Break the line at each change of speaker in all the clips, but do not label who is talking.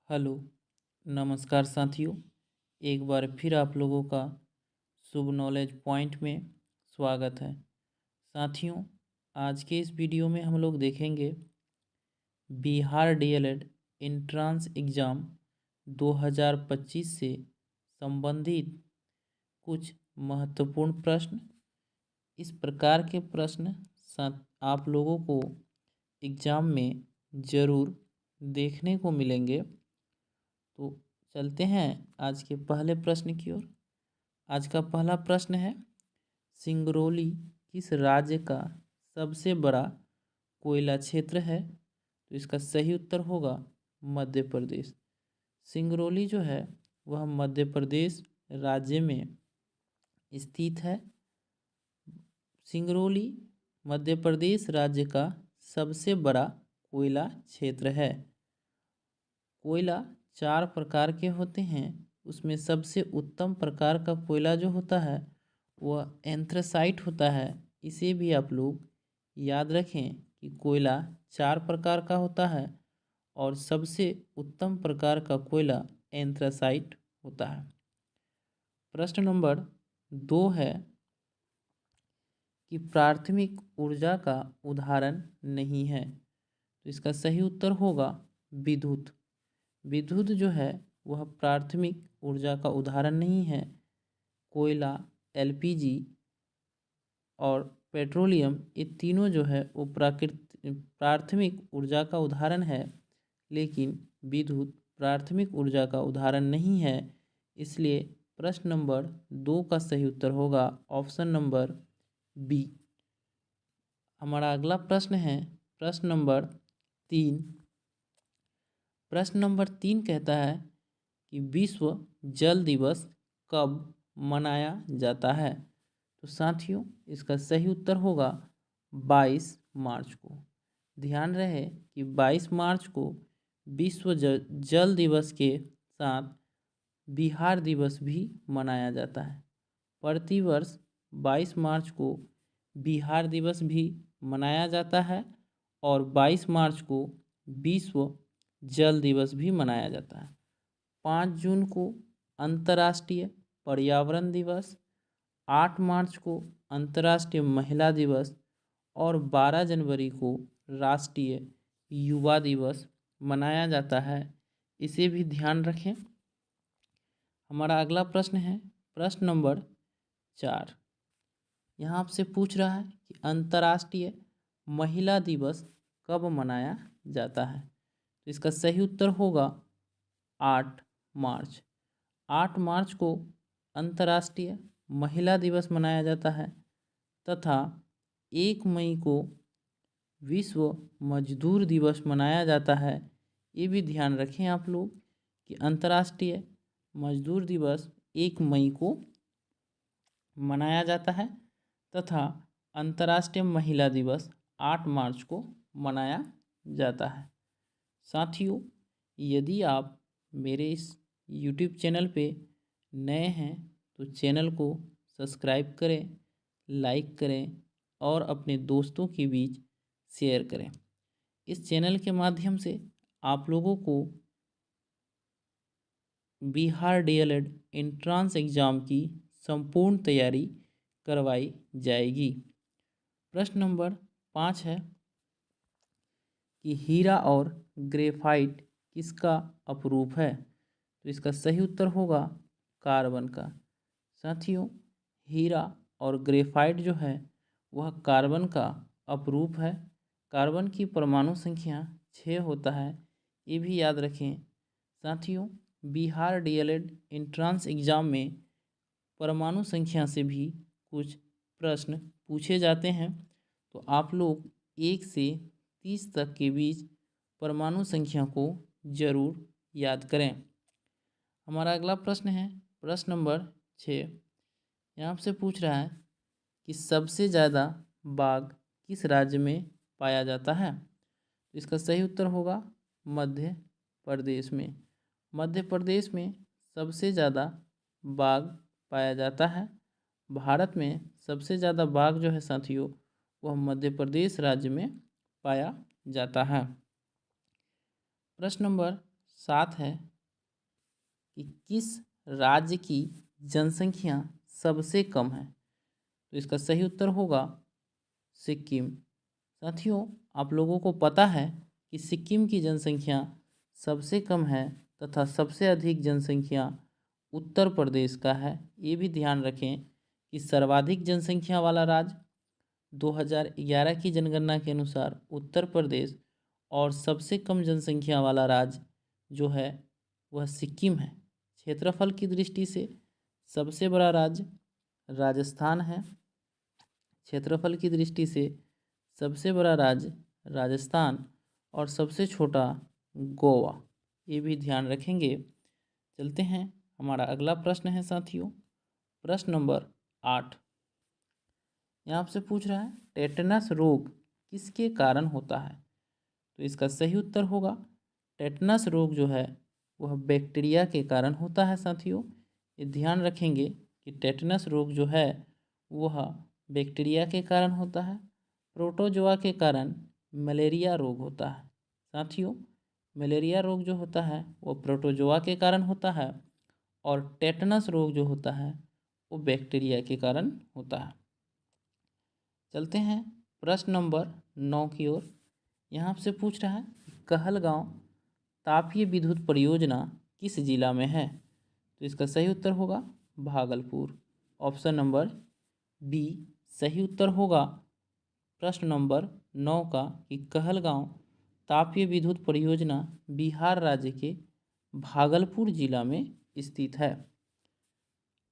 Hello, नमस्कार साथियों। एक बार फिर आप लोगों का शुभ नॉलेज पॉइंट में स्वागत है। साथियों, आज के इस वीडियो में हम लोग देखेंगे बिहार डीएलएड एंट्रेंस एग्ज़ाम 2025 से संबंधित कुछ महत्वपूर्ण प्रश्न। इस प्रकार के प्रश्न आप लोगों को एग्ज़ाम में ज़रूर देखने को मिलेंगे। तो चलते हैं आज के पहले प्रश्न की ओर। आज का पहला प्रश्न है, सिंगरौली किस राज्य का सबसे बड़ा कोयला क्षेत्र है? तो इसका सही उत्तर होगा मध्य प्रदेश। सिंगरौली जो है वह मध्य प्रदेश राज्य में स्थित है। सिंगरौली मध्य प्रदेश राज्य का सबसे बड़ा कोयला क्षेत्र है। कोयला 4 प्रकार के होते हैं, उसमें सबसे उत्तम प्रकार का कोयला जो होता है वह एंथ्रेसाइट होता है। इसे भी आप लोग याद रखें कि कोयला 4 प्रकार का होता है और सबसे उत्तम प्रकार का कोयला एंथ्रेसाइट होता है। प्रश्न नंबर 2 है कि प्राथमिक ऊर्जा का उदाहरण नहीं है। तो इसका सही उत्तर होगा विद्युत। विद्युत जो है वह प्राथमिक ऊर्जा का उदाहरण नहीं है। कोयला, एलपीजी और पेट्रोलियम, ये तीनों जो है वो प्राथमिक ऊर्जा का उदाहरण है, लेकिन विद्युत प्राथमिक ऊर्जा का उदाहरण नहीं है। इसलिए प्रश्न नंबर 2 का सही उत्तर होगा ऑप्शन नंबर बी। हमारा अगला प्रश्न है प्रश्न नंबर 3। प्रश्न नंबर 3 कहता है कि विश्व जल दिवस कब मनाया जाता है? तो साथियों, इसका सही उत्तर होगा 22 मार्च को। ध्यान रहे कि 22 मार्च को विश्व जल दिवस के साथ बिहार दिवस भी मनाया जाता है। प्रतिवर्ष 22 मार्च को बिहार दिवस भी मनाया जाता है और 22 मार्च को विश्व जल दिवस भी मनाया जाता है। 5 जून को अंतर्राष्ट्रीय पर्यावरण दिवस, 8 मार्च को अंतर्राष्ट्रीय महिला दिवस और 12 जनवरी को राष्ट्रीय युवा दिवस मनाया जाता है। इसे भी ध्यान रखें। हमारा अगला प्रश्न है प्रश्न नंबर 4। यहाँ आपसे पूछ रहा है कि अंतर्राष्ट्रीय महिला दिवस कब मनाया जाता है? तो इसका सही उत्तर होगा 8 मार्च। 8 मार्च को अंतर्राष्ट्रीय महिला दिवस मनाया जाता है तथा 1 मई को विश्व मजदूर दिवस मनाया जाता है। ये भी ध्यान रखें आप लोग कि अंतर्राष्ट्रीय मजदूर दिवस 1 मई को मनाया जाता है तथा अंतर्राष्ट्रीय महिला दिवस 8 मार्च को मनाया जाता है। साथियों, यदि आप मेरे इस YouTube चैनल पे नए हैं तो चैनल को सब्सक्राइब करें, लाइक करें और अपने दोस्तों के बीच शेयर करें। इस चैनल के माध्यम से आप लोगों को बिहार डीएलएड एंट्रेंस एग्ज़ाम की संपूर्ण तैयारी करवाई जाएगी। प्रश्न नंबर 5 है कि हीरा और ग्रेफाइट किसका अपरूप है? तो इसका सही उत्तर होगा कार्बन का। साथियों, हीरा और ग्रेफाइट जो है वह कार्बन का अपरूप है। कार्बन की परमाणु संख्या 6 होता है, ये भी याद रखें। साथियों, बिहार डीएलएड एंट्रेंस एग्ज़ाम में परमाणु संख्या से भी कुछ प्रश्न पूछे जाते हैं, तो आप लोग 1 से 30 तक के बीच परमाणु संख्या को ज़रूर याद करें। हमारा अगला प्रश्न है प्रश्न नंबर 6। यहाँ आपसे पूछ रहा है कि सबसे ज़्यादा बाघ किस राज्य में पाया जाता है? तो इसका सही उत्तर होगा मध्य प्रदेश में। मध्य प्रदेश में सबसे ज़्यादा बाघ पाया जाता है। भारत में सबसे ज़्यादा बाघ जो है साथियों वह मध्य प्रदेश राज्य में पाया जाता है। प्रश्न नंबर 7 है कि किस राज्य की जनसंख्या सबसे कम है। तो इसका सही उत्तर होगा सिक्किम। साथियों, आप लोगों को पता है कि सिक्किम की जनसंख्या सबसे कम है तथा सबसे अधिक जनसंख्या उत्तर प्रदेश का है। ये भी ध्यान रखें कि सर्वाधिक जनसंख्या वाला राज्य 2011 की जनगणना के अनुसार उत्तर प्रदेश और सबसे कम जनसंख्या वाला राज्य जो है वह सिक्किम है। क्षेत्रफल की दृष्टि से सबसे बड़ा राज्य राजस्थान है। क्षेत्रफल की दृष्टि से सबसे बड़ा राज्य राजस्थान और सबसे छोटा गोवा। ये भी ध्यान रखेंगे। चलते हैं, हमारा अगला प्रश्न है साथियों, प्रश्न नंबर 8। यहाँ आपसे पूछ रहा है टेटनस रोग किसके कारण होता है। तो इसका सही उत्तर होगा टेटनस रोग जो है वह बैक्टीरिया के कारण होता है। साथियों, ये ध्यान रखेंगे कि टेटनस रोग जो है वह बैक्टीरिया के कारण होता है। प्रोटोजोआ के कारण मलेरिया रोग होता है। साथियों, मलेरिया रोग जो होता है वो प्रोटोजोआ के कारण होता है और टेटनस रोग जो होता है वो बैक्टीरिया के कारण होता है। चलते हैं प्रश्न नंबर 9 की ओर। यहाँ आपसे पूछ रहा है कहलगांव तापीय विद्युत परियोजना किस जिला में है। तो इसका सही उत्तर होगा भागलपुर। ऑप्शन नंबर बी सही उत्तर होगा प्रश्न नंबर 9 का कि कहलगांव तापीय विद्युत परियोजना बिहार राज्य के भागलपुर जिला में स्थित है।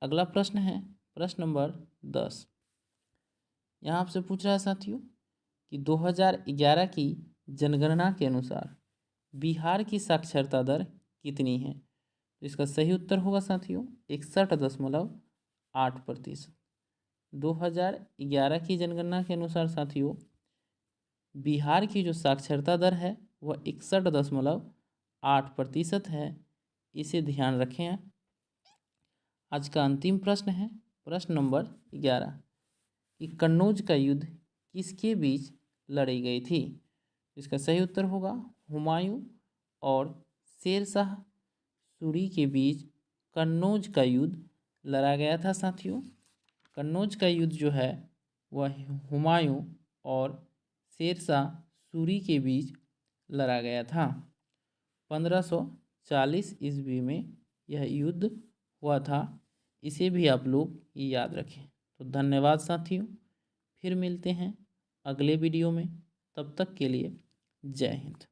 अगला प्रश्न है प्रश्न नंबर 10। यहाँ आपसे पूछ रहा है साथियों कि 2011 की जनगणना के अनुसार बिहार की साक्षरता दर कितनी है। तो इसका सही उत्तर होगा साथियों 61.8%। 2011 की जनगणना के अनुसार साथियों बिहार की जो साक्षरता दर है वह 61.8% है। इसे ध्यान रखें। आज का अंतिम प्रश्न है प्रश्न नंबर 11 कि कन्नौज का युद्ध किसके बीच लड़ी गई थी। इसका सही उत्तर होगा हुमायूं और शेरशाह सूरी के बीच कन्नौज का युद्ध लड़ा गया था। साथियों, कन्नौज का युद्ध जो है वह हुमायूं और शेरशाह सूरी के बीच लड़ा गया था। 1540 ईस्वी में यह युद्ध हुआ था। इसे भी आप लोग याद रखें। तो धन्यवाद साथियों, फिर मिलते हैं अगले वीडियो में। तब तक के लिए जय हिंद।